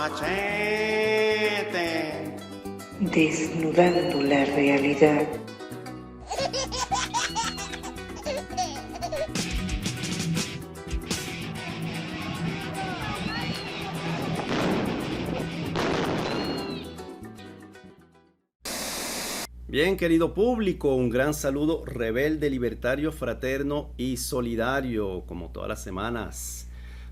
Machete. Desnudando la realidad. Bien, querido público, un gran saludo rebelde, libertario, fraterno y solidario, como todas las semanas.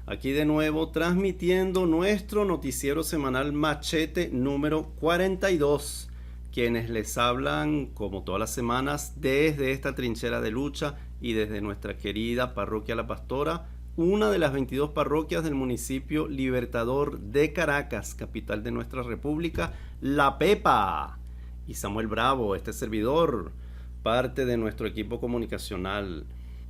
Aquí de nuevo transmitiendo nuestro noticiero semanal Machete número 42. Quienes les hablan, como todas las semanas, desde esta trinchera de lucha y desde nuestra querida parroquia La Pastora, una de las 22 parroquias del municipio Libertador de Caracas, capital de nuestra república, La Pepa. Y Samuel Bravo, este servidor, parte de nuestro equipo comunicacional.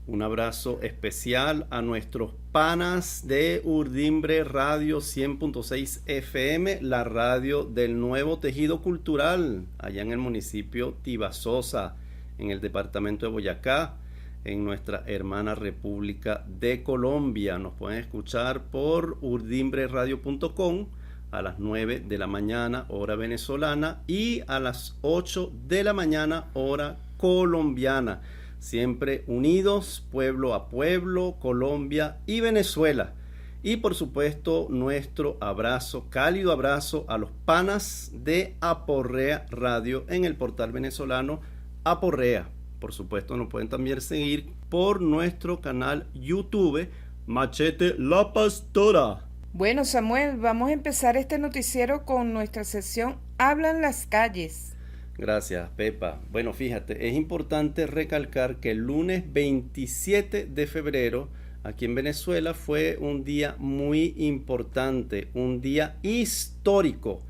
Un abrazo especial a nuestros panas de Urdimbre Radio 100.6 FM, la radio del nuevo tejido cultural, allá en el municipio Tibasosa, en el departamento de Boyacá, en nuestra hermana República de Colombia. Nos pueden escuchar por urdimbreradio.com a las 9 de la mañana, hora venezolana, y a las 8 de la mañana, hora colombiana. Siempre unidos, pueblo a pueblo, Colombia y Venezuela. Y por supuesto, nuestro abrazo, cálido abrazo a los panas de Aporrea Radio en el portal venezolano Aporrea. Por supuesto, nos pueden también seguir por nuestro canal YouTube Machete La Pastora. Bueno, Samuel, vamos a empezar este noticiero con nuestra sección Hablan las calles. Gracias, Pepa. Bueno, fíjate, es importante recalcar que el lunes 27 de febrero, aquí en Venezuela, fue un día muy importante, un día histórico.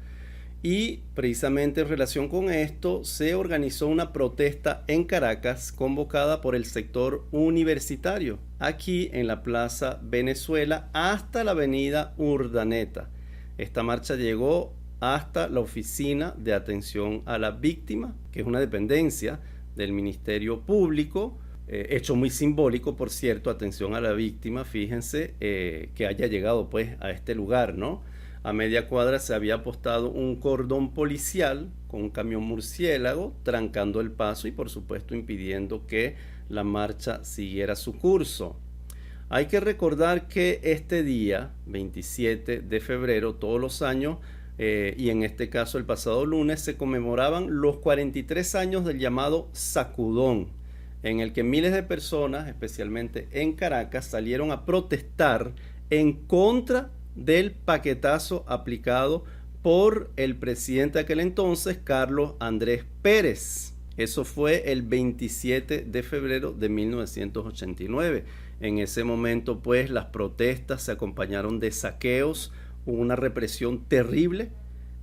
Y precisamente en relación con esto, se organizó una protesta en Caracas convocada por el sector universitario, aquí en la Plaza Venezuela hasta la avenida Urdaneta. Esta marcha llegó hasta la Oficina de Atención a la Víctima, que es una dependencia del Ministerio Público, hecho muy simbólico, por cierto, atención a la víctima, fíjense, que haya llegado pues a este lugar, ¿no? A media cuadra se había apostado un cordón policial con un camión murciélago, trancando el paso y por supuesto impidiendo que la marcha siguiera su curso. Hay que recordar que este día, 27 de febrero, todos los años, y en este caso el pasado lunes, se conmemoraban los 43 años del llamado sacudón, en el que miles de personas, especialmente en Caracas, salieron a protestar en contra del paquetazo aplicado por el presidente de aquel entonces, Carlos Andrés Pérez. Eso fue el 27 de febrero de 1989. En ese momento, pues, las protestas se acompañaron de saqueos, hubo una represión terrible.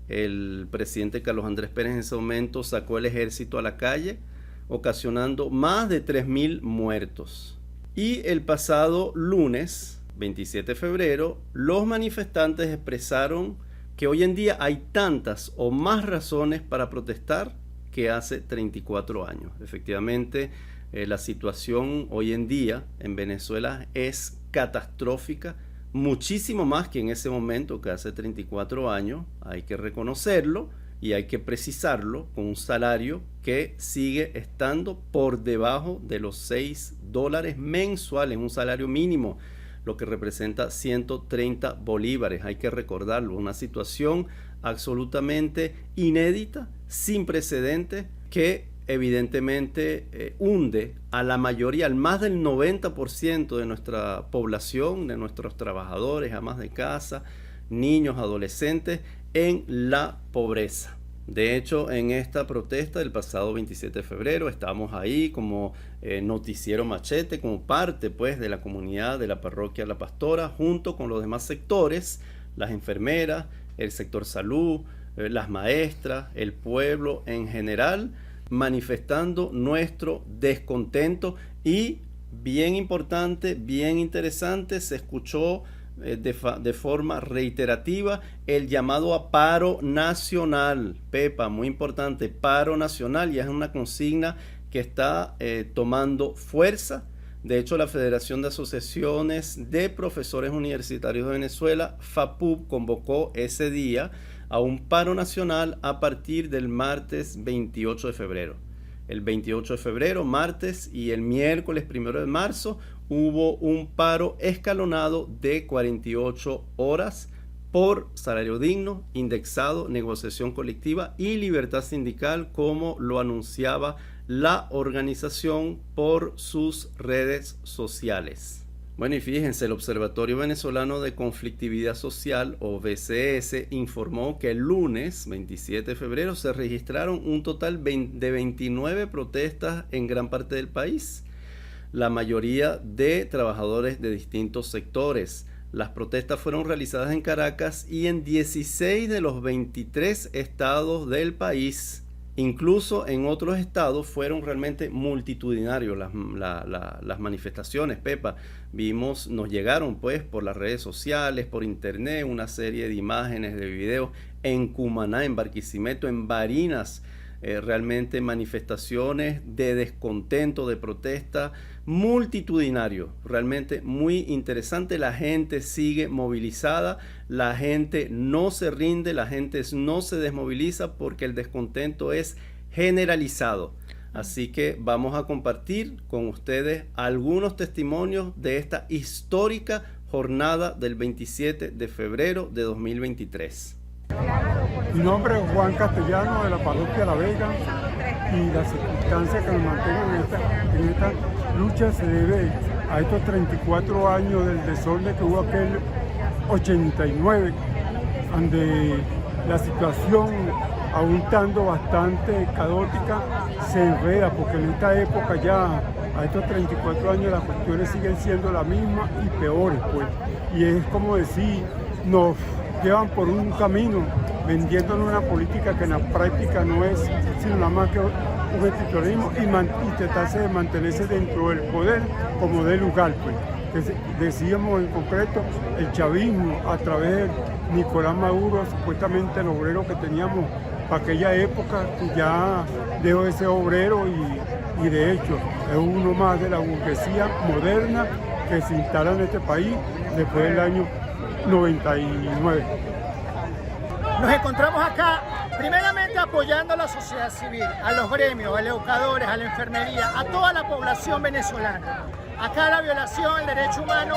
El presidente Carlos Andrés Pérez en ese momento sacó el ejército a la calle, ocasionando más de 3.000 muertos. Y el pasado lunes 27 de febrero, los manifestantes expresaron que hoy en día hay tantas o más razones para protestar que hace 34 años. Efectivamente, la situación hoy en día en Venezuela es catastrófica, muchísimo más que en ese momento, que hace 34 años. Hay que reconocerlo y hay que precisarlo, con un salario que sigue estando por debajo de los $6 mensuales, un salario mínimo, lo que representa 130 bolívares. Hay que recordarlo, una situación absolutamente inédita, sin precedentes, que evidentemente hunde a la mayoría, al más del 90% de nuestra población, de nuestros trabajadores, amas de casa, niños, adolescentes, en la pobreza. De hecho, en esta protesta del pasado 27 de febrero estamos ahí como noticiero Machete, como parte pues de la comunidad de la parroquia La Pastora, junto con los demás sectores, las enfermeras, el sector salud, las maestras, el pueblo en general, manifestando nuestro descontento. Y bien importante, bien interesante, se escuchó de forma reiterativa el llamado a paro nacional. Pepa, muy importante, paro nacional, y es una consigna que está tomando fuerza De hecho, la Federación de Asociaciones de Profesores Universitarios de Venezuela, FAPUB, convocó ese día a un paro nacional a partir del martes 28 de febrero. El 28 de febrero, martes, y el miércoles 1 de marzo hubo un paro escalonado de 48 horas por salario digno, indexado, negociación colectiva y libertad sindical, como lo anunciaba la organización por sus redes sociales. Bueno, y fíjense, el Observatorio Venezolano de Conflictividad Social, o BCS, informó que el lunes 27 de febrero se registraron un total de 29 protestas en gran parte del país, la mayoría de trabajadores de distintos sectores. Las protestas fueron realizadas en Caracas y en 16 de los 23 estados del país. Incluso en otros estados fueron realmente multitudinarios las manifestaciones, Pepa. Nos llegaron pues por las redes sociales, por internet, una serie de imágenes, de videos en Cumaná, en Barquisimeto, en Barinas. Realmente manifestaciones de descontento, de protesta, multitudinario, realmente muy interesante. La gente sigue movilizada, la gente no se rinde, la gente no se desmoviliza porque el descontento es generalizado. Así que vamos a compartir con ustedes algunos testimonios de esta histórica jornada del 27 de febrero de 2023. Mi nombre es Juan Castellano, de la parroquia La Vega, y la circunstancia que nos mantenga en esta lucha se debe a estos 34 años del desorden que hubo aquel 89, donde la situación, aún estando bastante caótica, se enreda, porque en esta época ya, a estos 34 años, las cuestiones siguen siendo las mismas y peores, pues. Y es como decir, nos llevan por un camino vendiéndonos una política que en la práctica no es sino nada más que un estructuralismo y tratarse de mantenerse dentro del poder como de lugar, pues. Que decíamos en concreto el chavismo a través de Nicolás Maduro, supuestamente el obrero que teníamos para aquella época, que ya dejó de ser obrero y de hecho es uno más de la burguesía moderna que se instala en este país después del año 99. Nos encontramos acá primeramente apoyando a la sociedad civil, a los gremios, a los educadores, a la enfermería, a toda la población venezolana. Acá la violación del derecho humano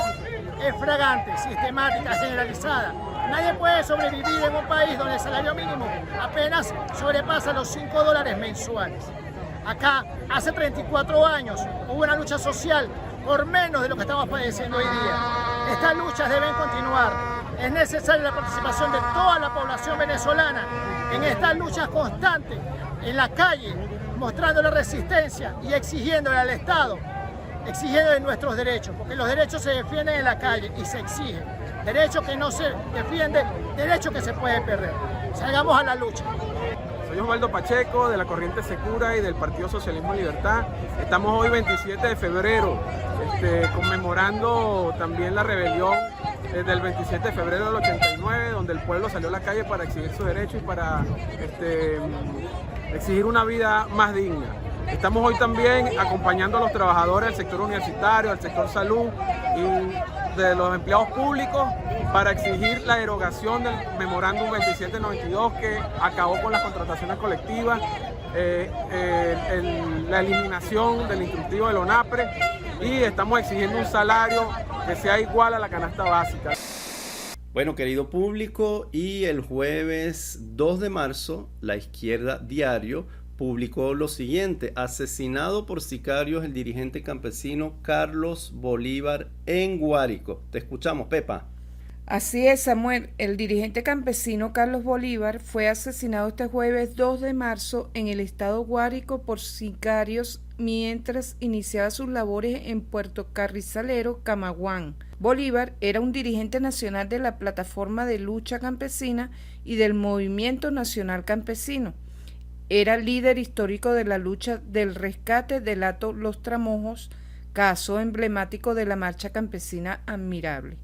es fragante, sistemática, generalizada. Nadie puede sobrevivir en un país donde el salario mínimo apenas sobrepasa los $5 mensuales. Acá, hace 34 años, hubo una lucha social por menos de lo que estamos padeciendo hoy día. Estas luchas deben continuar. Es necesaria la participación de toda la población venezolana en estas luchas constantes, en la calle, mostrando la resistencia y exigiéndole al Estado, exigiéndole nuestros derechos, porque los derechos se defienden en la calle y se exigen. Derechos que no se defienden, derechos que se pueden perder. Salgamos a la lucha. Soy Osvaldo Pacheco, de la Corriente Secura y del Partido Socialismo y Libertad. Estamos hoy 27 de febrero, conmemorando también la rebelión del 27 de febrero del 89, donde el pueblo salió a la calle para exigir sus derechos y para exigir una vida más digna. Estamos hoy también acompañando a los trabajadores del sector universitario, del sector salud y de los empleados públicos para exigir la derogación del memorándum 2792 que acabó con las contrataciones colectivas, la eliminación del instructivo del ONAPRE, y estamos exigiendo un salario que sea igual a la canasta básica. Bueno, querido público, y el jueves 2 de marzo, La Izquierda Diario publicó lo siguiente: asesinado por sicarios el dirigente campesino Carlos Bolívar en Guárico. Te escuchamos, Pepa. Así es, Samuel. El dirigente campesino Carlos Bolívar fue asesinado este jueves 2 de marzo en el estado Guárico por sicarios mientras iniciaba sus labores en Puerto Carrizalero, Camaguán. Bolívar era un dirigente nacional de la Plataforma de Lucha Campesina y del Movimiento Nacional Campesino. Era líder histórico de la lucha del rescate del hato Los Tramojos, caso emblemático de la marcha campesina admirable.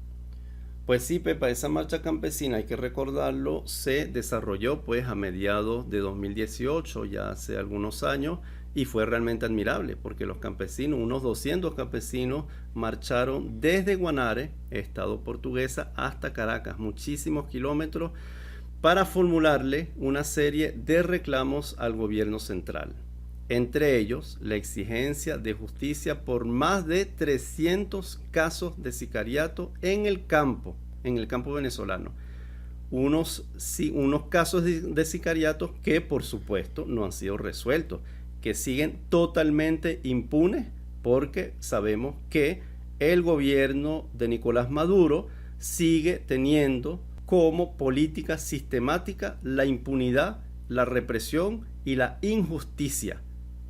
Pues sí, Pepa, esa marcha campesina, hay que recordarlo, se desarrolló pues a mediados de 2018, ya hace algunos años, Y fue realmente admirable porque los campesinos, unos 200 campesinos, marcharon desde Guanare, estado portuguesa, hasta Caracas, muchísimos kilómetros, para formularle una serie de reclamos al gobierno central. Entre ellos, la exigencia de justicia por más de 300 casos de sicariato en el campo venezolano. Unos casos de sicariato que, por supuesto, no han sido resueltos, que siguen totalmente impunes, porque sabemos que el gobierno de Nicolás Maduro sigue teniendo como política sistemática la impunidad, la represión y la injusticia.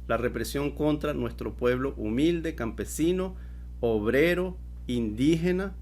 La represión contra nuestro pueblo humilde, campesino, obrero, indígena,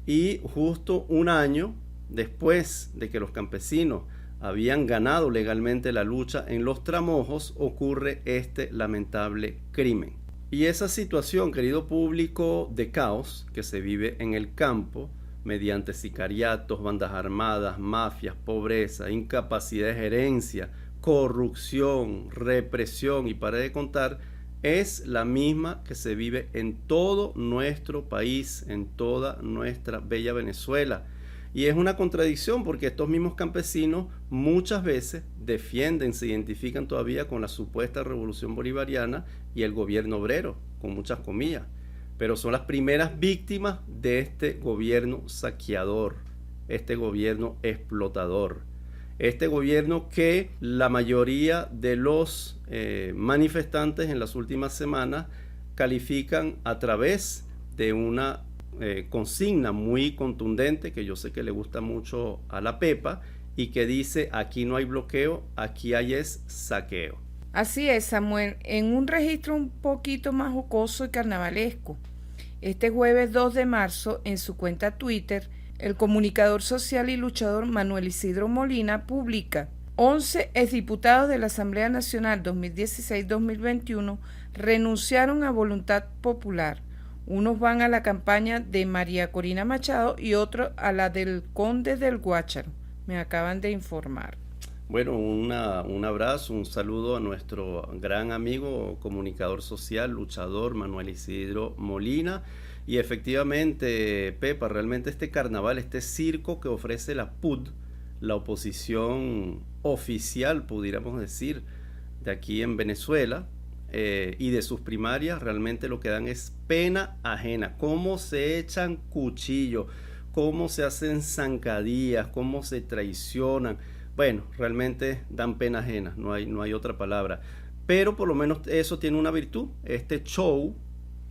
y justo un año después de que los campesinos habían ganado legalmente la lucha en los Tramojos, ocurre este lamentable crimen. Y esa situación, querido público, de caos que se vive en el campo, mediante sicariatos, bandas armadas, mafias, pobreza, incapacidad de gerencia, corrupción, represión y para de contar, es la misma que se vive en todo nuestro país, en toda nuestra bella Venezuela. Y es una contradicción porque estos mismos campesinos muchas veces defienden, se identifican todavía con la supuesta revolución bolivariana y el gobierno obrero, con muchas comillas, pero son las primeras víctimas de este gobierno saqueador, este gobierno explotador, este gobierno que la mayoría de los manifestantes en las últimas semanas califican a través de una consigna muy contundente que yo sé que le gusta mucho a la Pepa y que dice: aquí no hay bloqueo, aquí hay es saqueo. Así es, Samuel, en un registro un poquito más jocoso y carnavalesco. Este jueves 2 de marzo, en su cuenta Twitter, el comunicador social y luchador Manuel Isidro Molina publica: 11 exdiputados de la Asamblea Nacional 2016-2021 renunciaron a voluntad popular. Unos van a la campaña de María Corina Machado y otros a la del Conde del Guácharo. Me acaban de informar. Bueno, un abrazo, un saludo a nuestro gran amigo, comunicador social, luchador Manuel Isidro Molina. Y efectivamente, Pepa, realmente este carnaval, este circo que ofrece la PUD, la oposición oficial, pudiéramos decir, de aquí en Venezuela, y de sus primarias, realmente lo que dan es pena ajena. Cómo se echan cuchillos, cómo se hacen zancadillas, cómo se traicionan. Bueno, realmente dan pena ajena, no hay otra palabra. Pero por lo menos eso tiene una virtud. Este show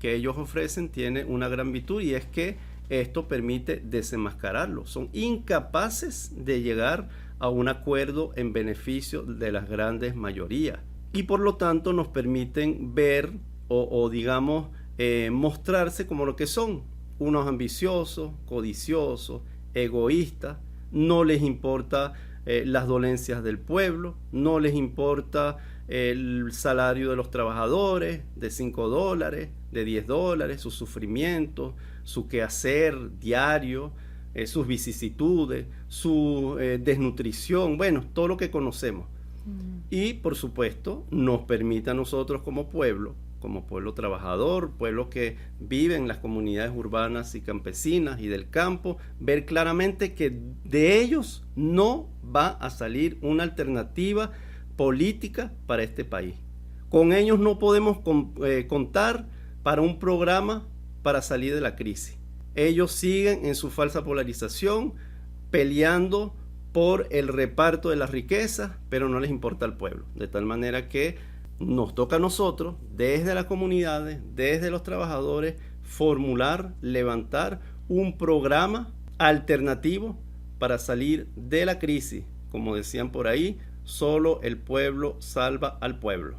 que ellos ofrecen tiene una gran virtud, y es que esto permite desenmascararlo. Son incapaces de llegar a un acuerdo en beneficio de las grandes mayorías, y por lo tanto nos permiten ver o digamos mostrarse como lo que son: unos ambiciosos, codiciosos, egoístas. No les importa las dolencias del pueblo, no les importa el salario de los trabajadores de $5, de $10, sus sufrimientos, su quehacer diario, sus vicisitudes, su desnutrición, bueno, todo lo que conocemos. Y por supuesto nos permite a nosotros como pueblo trabajador, pueblo que vive en las comunidades urbanas y campesinas y del campo, ver claramente que de ellos no va a salir una alternativa política para este país. Con ellos no podemos contar para un programa para salir de la crisis. Ellos siguen en su falsa polarización, peleando por el reparto de las riquezas, pero no les importa al pueblo. De tal manera que nos toca a nosotros, desde las comunidades, desde los trabajadores, formular, levantar un programa alternativo para salir de la crisis. Como decían por ahí, solo el pueblo salva al pueblo.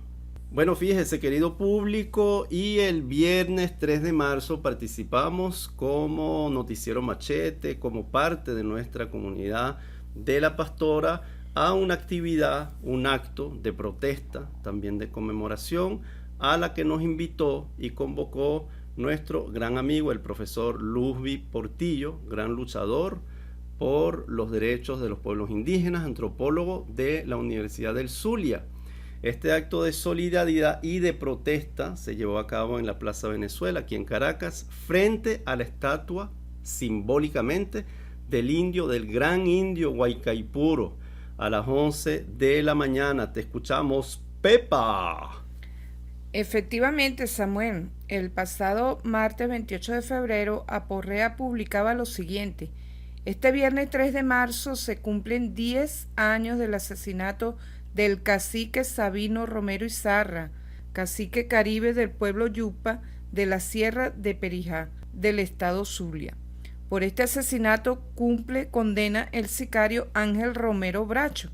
Bueno, fíjese, querido público, y el viernes 3 de marzo participamos como Noticiero Machete, como parte de nuestra comunidad de La Pastora, a una actividad, un acto de protesta, también de conmemoración, a la que nos invitó y convocó nuestro gran amigo, el profesor Luzvi Portillo, gran luchador por los derechos de los pueblos indígenas, antropólogo de la Universidad del Zulia. Este acto de solidaridad y de protesta se llevó a cabo en la Plaza Venezuela, aquí en Caracas, frente a la estatua, simbólicamente, del gran indio Guaycaipuro, a las 11 de la mañana. Te escuchamos, Pepa. Efectivamente, Samuel, el pasado martes 28 de febrero, Aporrea publicaba lo siguiente: este viernes 3 de marzo se cumplen 10 años del asesinato del cacique Sabino Romero Izarra, cacique caribe del pueblo Yupa de la Sierra de Perijá, del estado Zulia. Por este asesinato cumple condena el sicario Ángel Romero Bracho,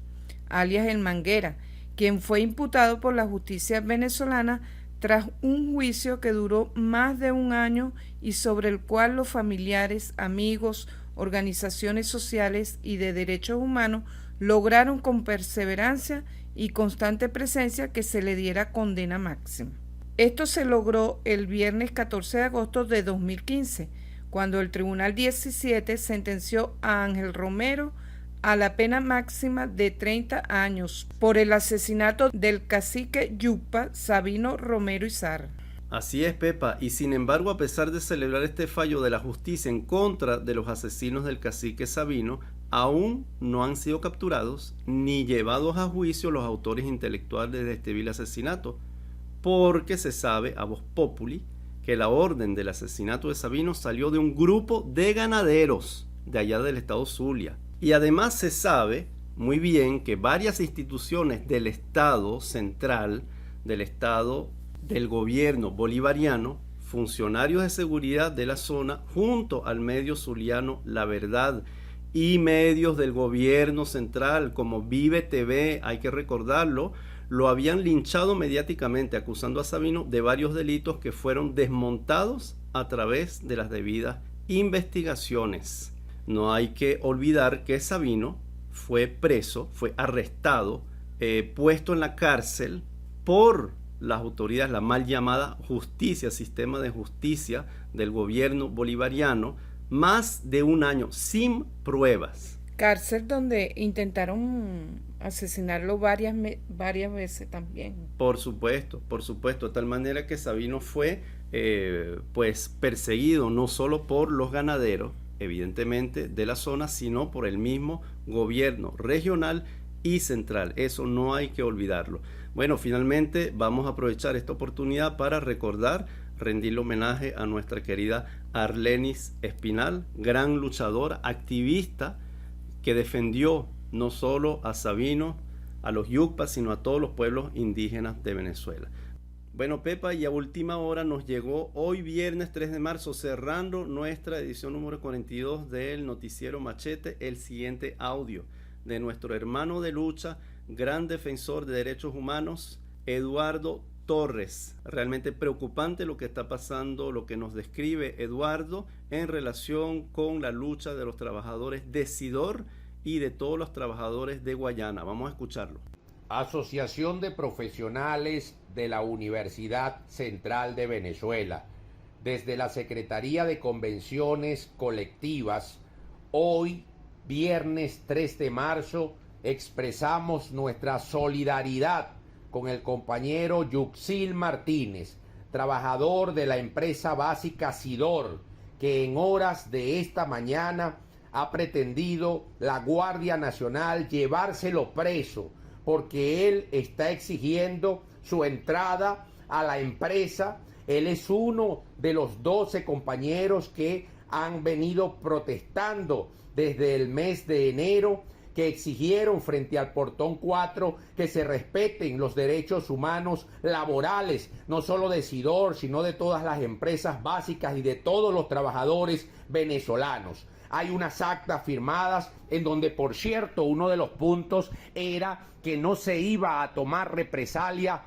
alias El Manguera, quien fue imputado por la justicia venezolana tras un juicio que duró más de un año y sobre el cual los familiares, amigos, organizaciones sociales y de derechos humanos lograron con perseverancia y constante presencia que se le diera condena máxima. Esto se logró el viernes 14 de agosto de 2015, cuando el Tribunal 17 sentenció a Ángel Romero a la pena máxima de 30 años por el asesinato del cacique Yupa Sabino Romero Izarra. Así es, Pepa, y sin embargo, a pesar de celebrar este fallo de la justicia en contra de los asesinos del cacique Sabino, aún no han sido capturados ni llevados a juicio los autores intelectuales de este vil asesinato, porque se sabe a voz populi que la orden del asesinato de Sabino salió de un grupo de ganaderos de allá del estado Zulia. Y además se sabe muy bien que varias instituciones del Estado central, del gobierno bolivariano, funcionarios de seguridad de la zona, junto al medio zuliano La Verdad y medios del gobierno central como Vive TV, hay que recordarlo, lo habían linchado mediáticamente, acusando a Sabino de varios delitos que fueron desmontados a través de las debidas investigaciones. No hay que olvidar que Sabino fue preso, fue arrestado, puesto en la cárcel por las autoridades, la mal llamada justicia, sistema de justicia del gobierno bolivariano, más de un año sin pruebas. Cárcel donde intentaron asesinarlo varias veces también. Por supuesto, de tal manera que Sabino fue perseguido no solo por los ganaderos, evidentemente, de la zona, sino por el mismo gobierno regional y central. Eso no hay que olvidarlo. Bueno, finalmente vamos a aprovechar esta oportunidad para rendirle homenaje a nuestra querida Arlenis Espinal, gran luchadora, activista, que defendió no solo a Sabino, a los yucpas, sino a todos los pueblos indígenas de Venezuela. Bueno, Pepa, y a última hora nos llegó hoy viernes 3 de marzo, cerrando nuestra edición número 42 del Noticiero Machete, el siguiente audio de nuestro hermano de lucha, gran defensor de derechos humanos, Eduardo Torres. Realmente preocupante lo que está pasando, lo que nos describe Eduardo en relación con la lucha de los trabajadores de Sidor y de todos los trabajadores de Guayana. Vamos a escucharlo. Asociación de Profesionales de la Universidad Central de Venezuela. Desde la Secretaría de Convenciones Colectivas, hoy, viernes 3 de marzo, expresamos nuestra solidaridad con el compañero Yuxil Martínez, trabajador de la empresa básica Sidor, que en horas de esta mañana ha pretendido la Guardia Nacional llevárselo preso, porque él está exigiendo su entrada a la empresa. Él es uno de los 12 compañeros que han venido protestando desde el mes de enero, que exigieron frente al portón 4 que se respeten los derechos humanos laborales, no solo de Sidor, sino de todas las empresas básicas y de todos los trabajadores venezolanos. Hay unas actas firmadas en donde, por cierto, uno de los puntos era que no se iba a tomar represalia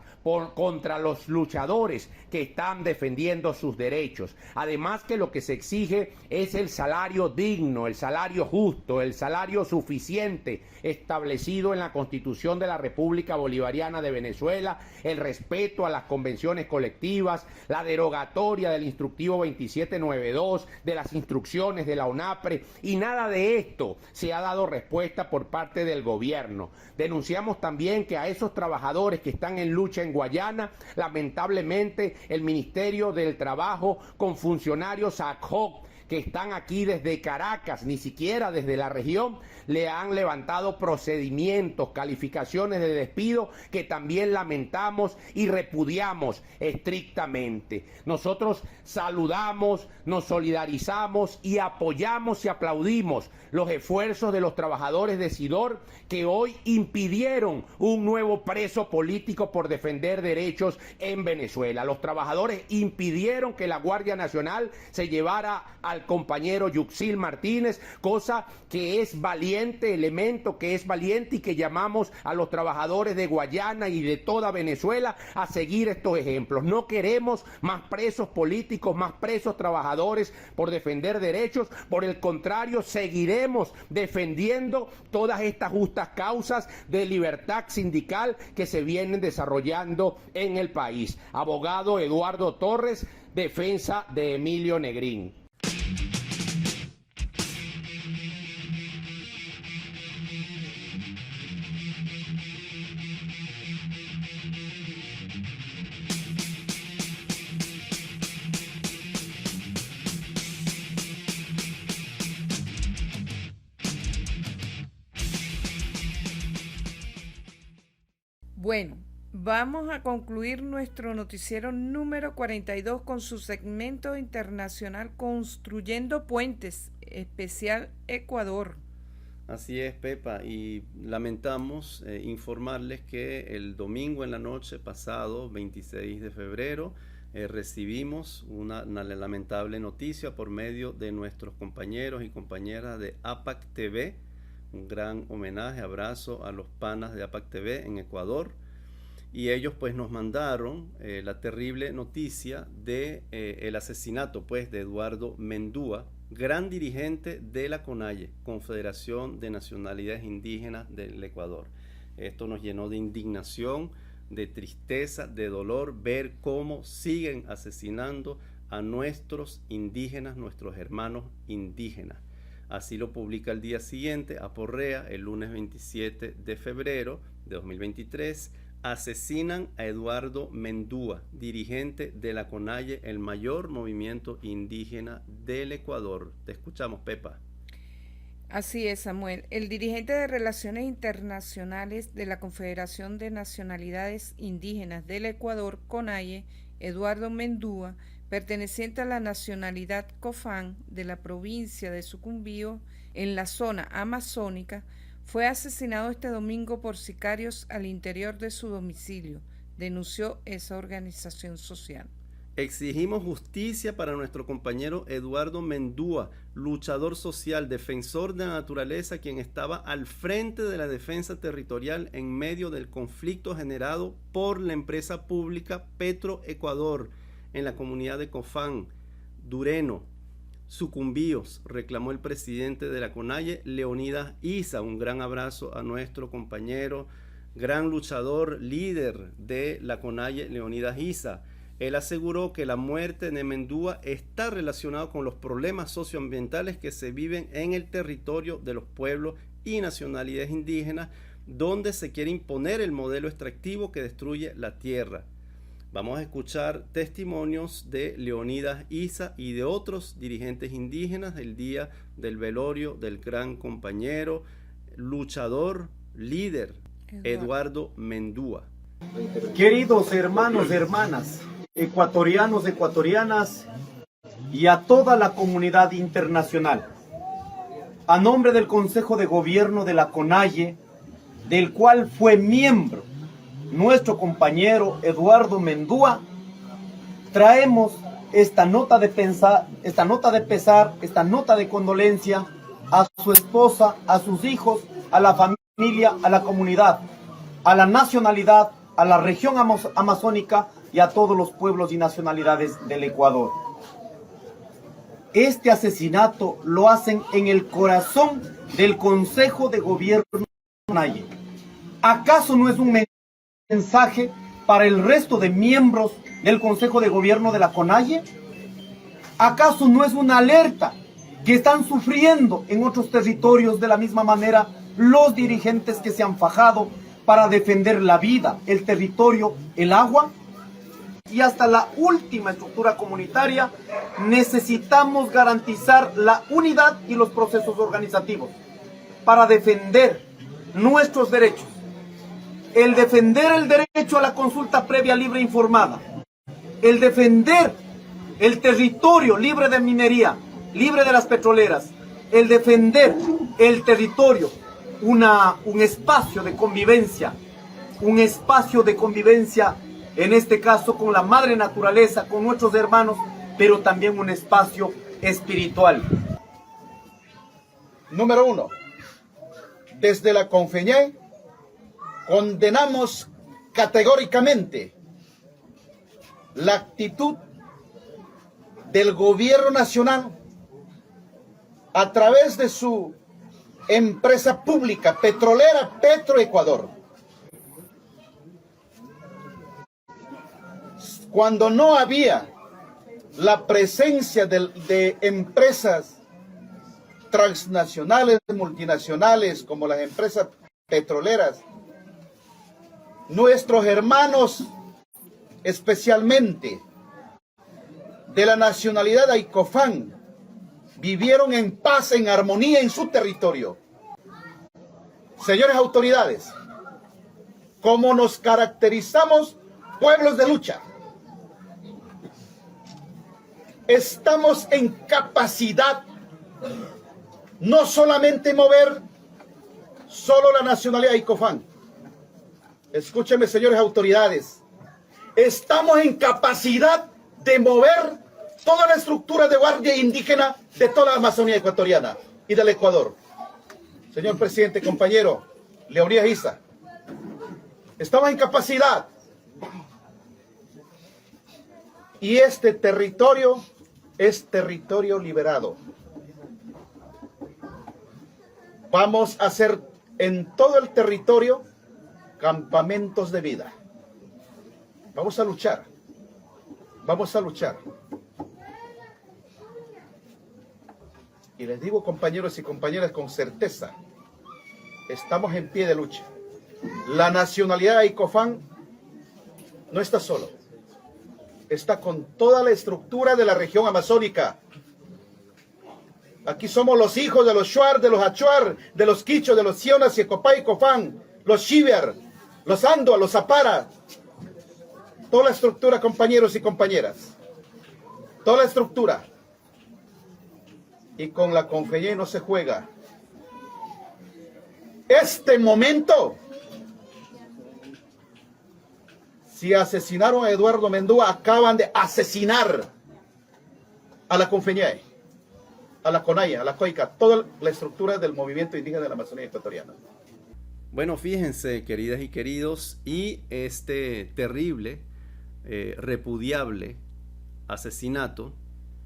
contra los luchadores que están defendiendo sus derechos. Además, que lo que se exige es el salario digno, el salario justo, el salario suficiente establecido en la Constitución de la República Bolivariana de Venezuela, el respeto a las convenciones colectivas, la derogatoria del instructivo 2792, de las instrucciones de la ONAPRE nacionales, y nada de esto se ha dado respuesta por parte del gobierno. Denunciamos también que a esos trabajadores que están en lucha en Guayana, lamentablemente el Ministerio del Trabajo con funcionarios ad hoc que están aquí desde Caracas, ni siquiera desde la región, le han levantado procedimientos, calificaciones de despido que también lamentamos y repudiamos estrictamente. Nosotros saludamos, nos solidarizamos y apoyamos y aplaudimos los esfuerzos de los trabajadores de SIDOR que hoy impidieron un nuevo preso político por defender derechos en Venezuela. Los trabajadores impidieron que la Guardia Nacional se llevara al compañero Yuxil Martínez, cosa que es valiente, elemento que es valiente, y que llamamos a los trabajadores de Guayana y de toda Venezuela a seguir estos ejemplos. No queremos más presos políticos, más presos trabajadores por defender derechos. Por el contrario, seguiremos defendiendo todas estas justas causas de libertad sindical que se vienen desarrollando en el país. Abogado Eduardo Torres, defensa de Emilio Negrín. Bueno, vamos a concluir nuestro noticiero número 42 con su segmento internacional Construyendo Puentes, especial Ecuador. Así es, Pepa, y lamentamos informarles que el domingo en la noche pasado, 26 de febrero, recibimos una lamentable noticia por medio de nuestros compañeros y compañeras de APAC TV. Un gran homenaje, abrazo a los panas de APAC TV en Ecuador, y ellos pues nos mandaron la terrible noticia de el asesinato pues de Eduardo Mendúa, gran dirigente de la CONAIE, Confederación de Nacionalidades Indígenas del Ecuador. Esto nos llenó de indignación, de tristeza, de dolor, ver cómo siguen asesinando a nuestros indígenas, nuestros hermanos indígenas. Así lo publica el día siguiente, Aporrea, el lunes 27 de febrero de 2023. Asesinan a Eduardo Mendúa, dirigente de la CONAIE, el mayor movimiento indígena del Ecuador. Te escuchamos, Pepa. Así es, Samuel. El dirigente de Relaciones Internacionales de la Confederación de Nacionalidades Indígenas del Ecuador, CONAIE, Eduardo Mendúa, perteneciente a la nacionalidad Cofán de la provincia de Sucumbío, en la zona amazónica, fue asesinado este domingo por sicarios al interior de su domicilio, denunció esa organización social. Exigimos justicia para nuestro compañero Eduardo Mendúa, luchador social, defensor de la naturaleza, quien estaba al frente de la defensa territorial en medio del conflicto generado por la empresa pública Petroecuador en la comunidad de Cofán, Dureno, Sucumbíos, reclamó el presidente de la CONAIE, Leonidas Issa. Un gran abrazo a nuestro compañero, gran luchador, líder de la CONAIE, Leonidas Issa. Él aseguró que la muerte de Mendúa está relacionada con los problemas socioambientales que se viven en el territorio de los pueblos y nacionalidades indígenas, donde se quiere imponer el modelo extractivo que destruye la tierra. Vamos a escuchar testimonios de Leonidas Issa y de otros dirigentes indígenas el día del velorio del gran compañero, luchador, líder, Eduardo Mendúa. Queridos hermanos, hermanas, ecuatorianos, ecuatorianas y a toda la comunidad internacional, a nombre del Consejo de Gobierno de la CONAIE, del cual fue miembro nuestro compañero Eduardo Mendúa, traemos esta nota de pesar, esta nota de condolencia a su esposa, a sus hijos, a la familia, a la comunidad, a la nacionalidad, a la región amazónica y a todos los pueblos y nacionalidades del Ecuador. Este asesinato lo hacen en el corazón del Consejo de Gobierno de la CONAIE. ¿Acaso no es un mensaje para el resto de miembros del Consejo de Gobierno de la CONAIE? ¿Acaso no es una alerta que están sufriendo en otros territorios de la misma manera los dirigentes que se han fajado para defender la vida, el territorio, el agua y hasta la última estructura comunitaria. Necesitamos garantizar la unidad y los procesos organizativos para defender nuestros derechos. El defender el derecho a la consulta previa, libre e informada. El defender el territorio libre de minería, libre de las petroleras. El defender el territorio, un espacio de convivencia. Un espacio de convivencia, en este caso con la madre naturaleza, con nuestros hermanos, pero también un espacio espiritual. Número 1. Desde la Confeñé condenamos categóricamente la actitud del gobierno nacional a través de su empresa pública petrolera Petroecuador. Cuando no había la presencia de empresas transnacionales, multinacionales, como las empresas petroleras, nuestros hermanos, especialmente de la nacionalidad Aicofán, vivieron en paz, en armonía en su territorio. Señores autoridades, como nos caracterizamos pueblos de lucha, estamos en capacidad no solamente mover solo la nacionalidad Aicofán. Escúchenme, señores autoridades, estamos en capacidad de mover toda la estructura de guardia indígena de toda la Amazonía ecuatoriana y del Ecuador. Señor presidente, compañero Leonidas Issa, estamos en capacidad. Y este territorio es territorio liberado. Vamos a hacer en todo el territorio campamentos de vida. Vamos a luchar. Vamos a luchar. Y les digo, compañeros y compañeras, con certeza, estamos en pie de lucha. La nacionalidad Aicofán no está solo. Está con toda la estructura de la región amazónica. Aquí somos los hijos de los Shuar, de los Achuar, de los Quichos, de los Sionas, Yecopay, Cofán, los Xiver, los Andua, los Zapara. Toda la estructura, compañeros y compañeras. Toda la estructura. Y con la Confeñé no se juega. Este momento, si asesinaron a Eduardo Mendúa, acaban de asesinar a la Confeñé, a la Conaya, a la Coica, toda la estructura del movimiento indígena de la Amazonía ecuatoriana. Bueno, fíjense, queridas y queridos, y este terrible, repudiable asesinato,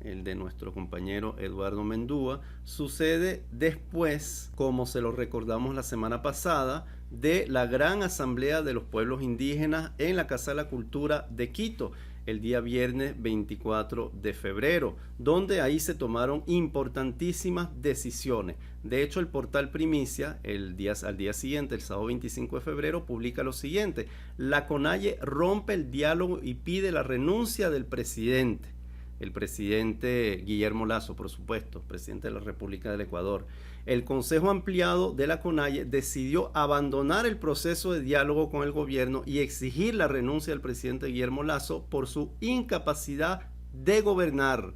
el de nuestro compañero Eduardo Mendúa, sucede después, como se lo recordamos la semana pasada, de la gran asamblea de los pueblos indígenas en la Casa de la Cultura de Quito, el día viernes 24 de febrero, donde ahí se tomaron importantísimas decisiones. De hecho, el portal Primicia, al día siguiente, el sábado 25 de febrero, publica lo siguiente: la CONAIE rompe el diálogo y pide la renuncia del presidente. El presidente Guillermo Lasso, por supuesto, presidente de la República del Ecuador. El Consejo Ampliado de la CONAIE decidió abandonar el proceso de diálogo con el gobierno y exigir la renuncia del presidente Guillermo Lasso por su incapacidad de gobernar.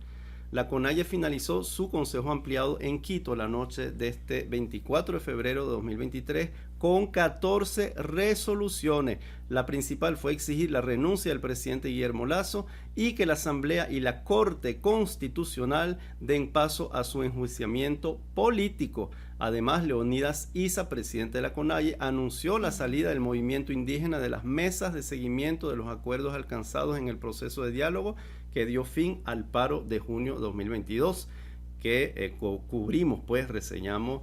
La CONAIE finalizó su Consejo Ampliado en Quito la noche de este 24 de febrero de 2023 con 14 resoluciones. La principal fue exigir la renuncia del presidente Guillermo Lasso y que la Asamblea y la Corte Constitucional den paso a su enjuiciamiento político. Además, Leonidas Issa, presidente de la CONAIE, anunció la salida del movimiento indígena de las mesas de seguimiento de los acuerdos alcanzados en el proceso de diálogo que dio fin al paro de junio de 2022, que cubrimos, reseñamos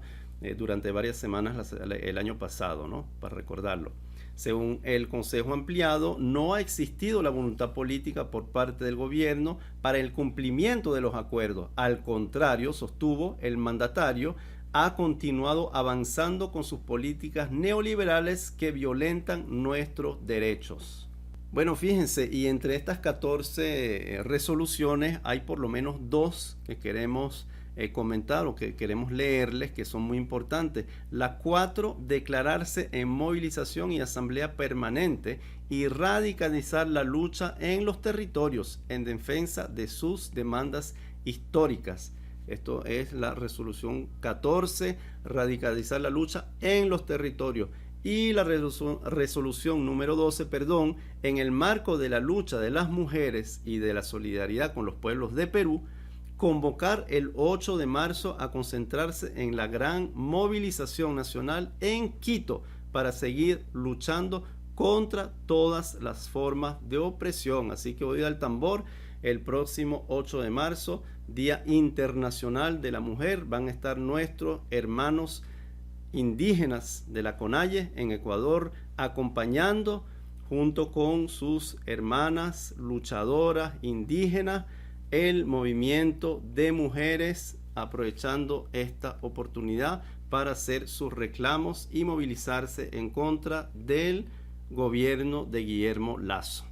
durante varias semanas el año pasado, ¿no? Para recordarlo. Según el Consejo Ampliado, no ha existido la voluntad política por parte del gobierno para el cumplimiento de los acuerdos. Al contrario, sostuvo el mandatario, ha continuado avanzando con sus políticas neoliberales que violentan nuestros derechos. Bueno, fíjense, y entre estas 14 resoluciones hay por lo menos 2 que queremos comentar o que queremos leerles, que son muy importantes. La 4, declararse en movilización y asamblea permanente y radicalizar la lucha en los territorios en defensa de sus demandas históricas. Esto es la resolución 14, radicalizar la lucha en los territorios. Y la resolución número 12, en el marco de la lucha de las mujeres y de la solidaridad con los pueblos de Perú, convocar el 8 de marzo a concentrarse en la gran movilización nacional en Quito para seguir luchando contra todas las formas de opresión. Así que oído al tambor, el próximo 8 de marzo, Día Internacional de la Mujer, van a estar nuestros hermanos indígenas de la CONAIE en Ecuador acompañando junto con sus hermanas luchadoras indígenas el movimiento de mujeres, aprovechando esta oportunidad para hacer sus reclamos y movilizarse en contra del gobierno de Guillermo Lasso.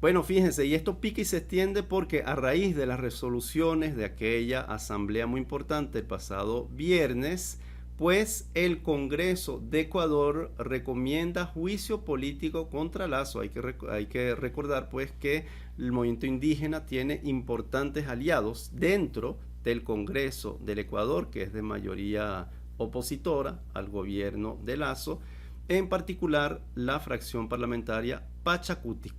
Bueno, fíjense, y esto pica y se extiende porque a raíz de las resoluciones de aquella asamblea muy importante el pasado viernes, pues el Congreso de Ecuador recomienda juicio político contra Lasso. Hay que recordar pues que el movimiento indígena tiene importantes aliados dentro del Congreso del Ecuador, que es de mayoría opositora al gobierno de Lasso, en particular la fracción parlamentaria Pachacutic.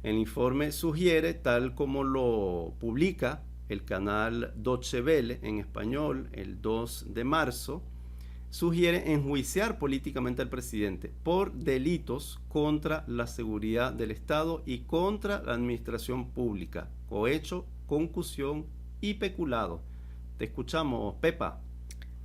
El informe sugiere, tal como lo publica el canal Deutsche Welle en español el 2 de marzo, sugiere enjuiciar políticamente al presidente por delitos contra la seguridad del Estado y contra la administración pública, cohecho, concusión y peculado. Te escuchamos, Pepa.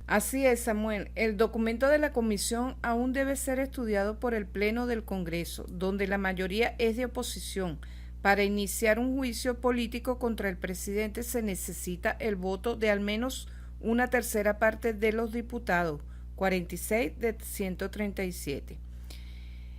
Así es, Samuel. El documento de la comisión aún debe ser estudiado por el Pleno del Congreso, donde la mayoría es de oposición. Para iniciar un juicio político contra el presidente se necesita el voto de al menos una tercera parte de los diputados, 46 de 137.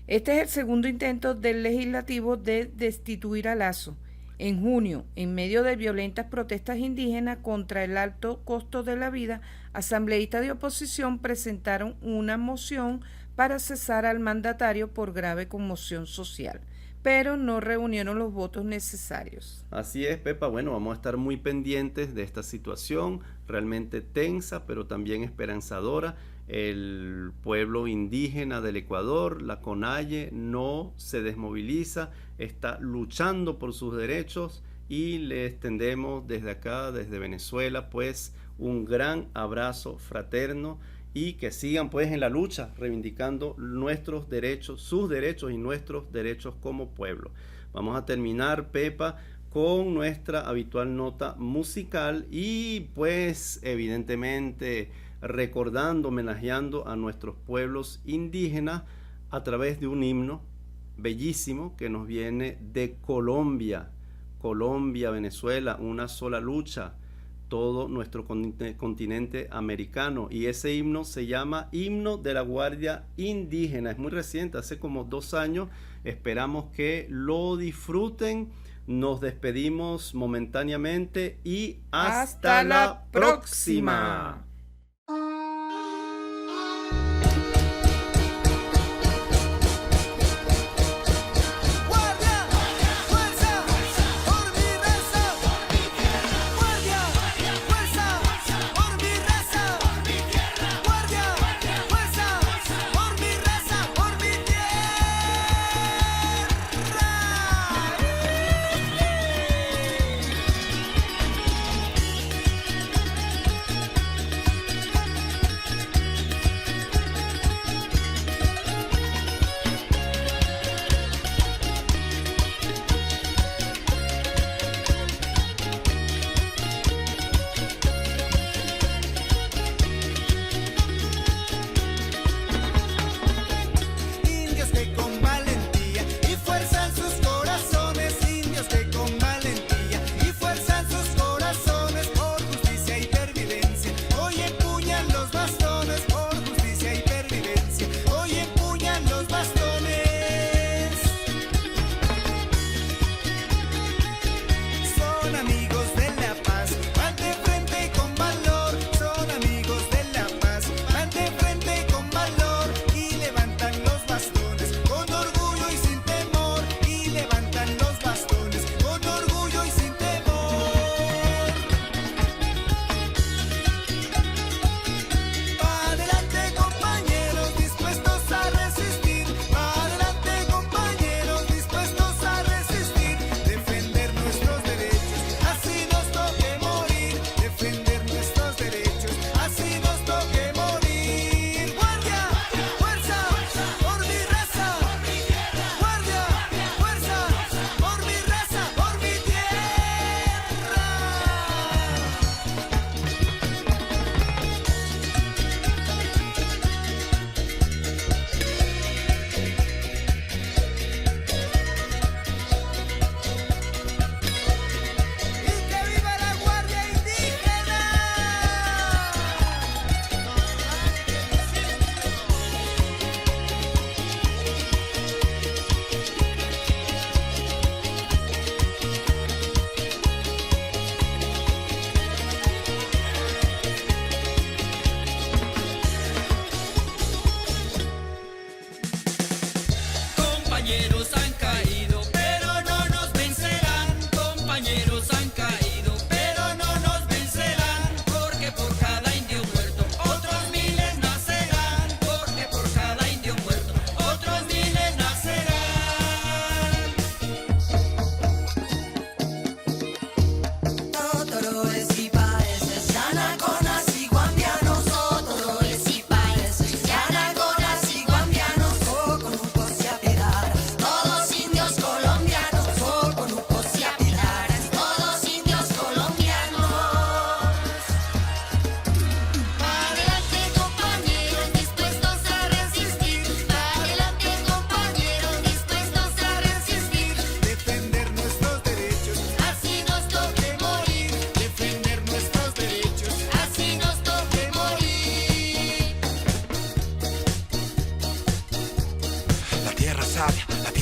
Este es el segundo intento del legislativo de destituir a Lasso. En junio, en medio de violentas protestas indígenas contra el alto costo de la vida, asambleístas de oposición presentaron una moción para cesar al mandatario por grave conmoción social, pero no reunieron los votos necesarios. Así es, Pepa. Bueno, vamos a estar muy pendientes de esta situación, realmente tensa, pero también esperanzadora. El pueblo indígena del Ecuador, la CONAIE, no se desmoviliza, está luchando por sus derechos y le extendemos desde acá, desde Venezuela, pues un gran abrazo fraterno y que sigan pues en la lucha reivindicando nuestros derechos, sus derechos y nuestros derechos como pueblo. Vamos a terminar, Pepa, con nuestra habitual nota musical y pues evidentemente recordando, homenajeando a nuestros pueblos indígenas a través de un himno bellísimo que nos viene de Colombia. Colombia, Venezuela, una sola lucha, todo nuestro continente americano, y ese himno se llama Himno de la Guardia Indígena. Es muy reciente, hace como 2 años. Esperamos que lo disfruten. Nos despedimos momentáneamente y hasta la próxima.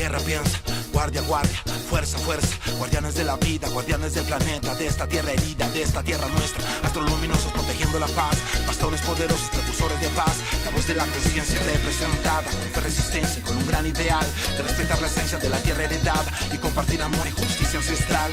tierra piensa, guardia, guardia, fuerza, fuerza, guardianes de la vida, guardianes del planeta, de esta tierra herida, de esta tierra nuestra, astros luminosos protegiendo la paz, bastones poderosos, precursores de paz, la voz de la conciencia representada, con fe, resistencia, con un gran ideal, de respetar la esencia de la tierra heredada y compartir amor y justicia ancestral.